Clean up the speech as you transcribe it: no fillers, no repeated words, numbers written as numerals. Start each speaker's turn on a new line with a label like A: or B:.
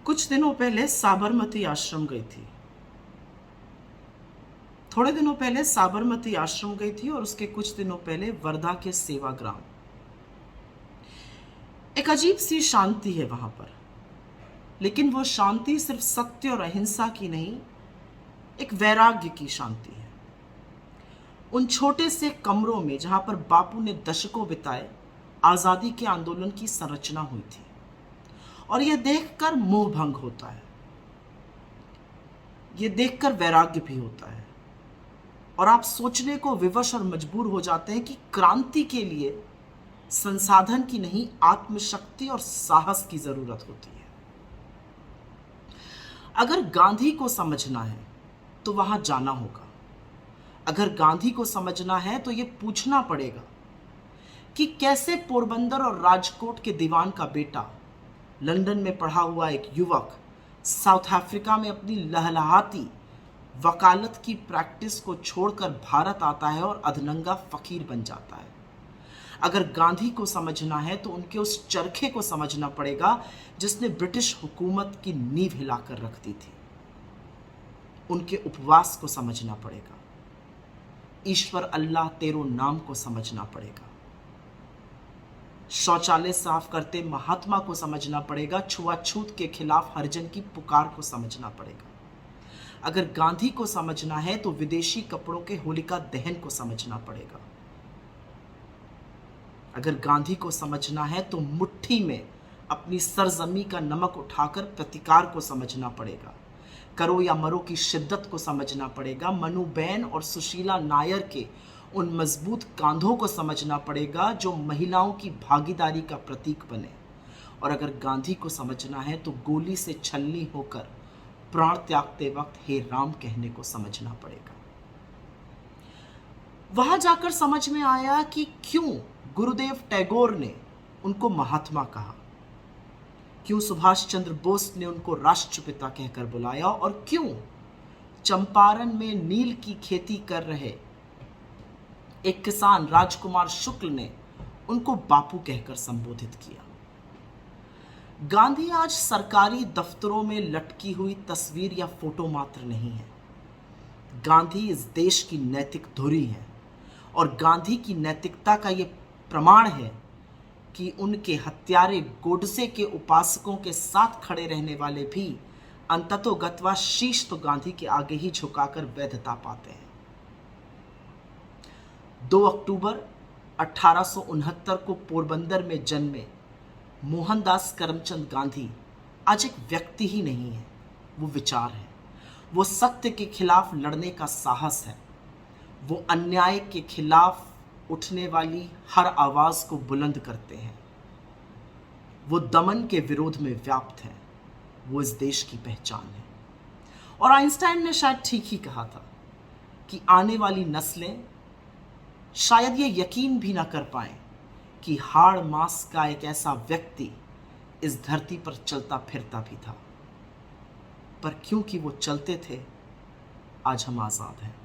A: कुछ दिनों पहले साबरमती आश्रम गई थी। थोड़े दिनों पहले साबरमती आश्रम गई थी और उसके कुछ दिनों पहले वर्धा के सेवाग्राम। एक अजीब सी शांति है वहां पर, लेकिन वो शांति सिर्फ सत्य और अहिंसा की नहीं, एक वैराग्य की शांति है। उन छोटे से कमरों में जहां पर बापू ने दशकों बिताए, आजादी के आंदोलन की संरचना हुई थी। और यह देखकर मोह भंग होता है, यह देखकर वैराग्य भी होता है, और आप सोचने को विवश और मजबूर हो जाते हैं कि क्रांति के लिए संसाधन की नहीं, आत्मशक्ति और साहस की जरूरत होती है। अगर गांधी को समझना है तो वहां जाना होगा। अगर गांधी को समझना है तो यह पूछना पड़ेगा कि कैसे पोरबंदर और राजकोट के दीवान का बेटा, लंदन में पढ़ा हुआ एक युवक, साउथ अफ्रीका में अपनी लहलहाती वकालत की प्रैक्टिस को छोड़कर भारत आता है और अधनंगा फकीर बन जाता है। अगर गांधी को समझना है तो उनके उस चरखे को समझना पड़ेगा जिसने ब्रिटिश हुकूमत की नींव हिलाकर रख दी थी। उनके उपवास को समझना पड़ेगा, ईश्वर अल्लाह तेरो नाम को समझना पड़ेगा, शौचालय साफ करते महात्मा को समझना पड़ेगा, छुआछूत के खिलाफ हरिजन की पुकार को समझना पड़ेगा। अगर गांधी को समझना है तो विदेशी कपड़ों के होलिका दहन को समझना पड़ेगा। अगर गांधी को समझना है तो मुट्ठी में अपनी सरजमी का नमक उठाकर प्रतिकार को समझना पड़ेगा। करो या मरो की शिद्दत को समझना पड़ेगा। मनु बेन और सुशीला नायर के उन मजबूत कांधों को समझना पड़ेगा जो महिलाओं की भागीदारी का प्रतीक बने। और अगर गांधी को समझना है तो गोली से छलनी होकर प्राण त्यागते वक्त हे राम कहने को समझना पड़ेगा। वहां जाकर समझ में आया कि क्यों गुरुदेव टैगोर ने उनको महात्मा कहा, क्यों सुभाष चंद्र बोस ने उनको राष्ट्रपिता कहकर बुलाया, और क्यों चंपारण में नील की खेती कर रहे एक किसान राजकुमार शुक्ल ने उनको बापू कहकर संबोधित किया। गांधी आज सरकारी दफ्तरों में लटकी हुई तस्वीर या फोटो मात्र नहीं है। गांधी इस देश की नैतिक धुरी है, और गांधी की नैतिकता का यह प्रमाण है कि उनके हत्यारे गोडसे के उपासकों के साथ खड़े रहने वाले भी अंततोगत्वा शीश तो गांधी के आगे ही झुकाकर वैधता पाते हैं। 2 अक्टूबर 1869 को पोरबंदर में जन्मे मोहनदास करमचंद गांधी आज एक व्यक्ति ही नहीं है, वो विचार है। वो सत्य के खिलाफ लड़ने का साहस है। वो अन्याय के खिलाफ उठने वाली हर आवाज को बुलंद करते हैं। वो दमन के विरोध में व्याप्त हैं। वो इस देश की पहचान है। और आइंस्टाइन ने शायद ठीक ही कहा था कि आने वाली नस्लें शायद ये यकीन भी ना कर पाएं कि हाड़ मांस का एक ऐसा व्यक्ति इस धरती पर चलता फिरता भी था, पर क्योंकि वो चलते थे, आज हम आजाद हैं।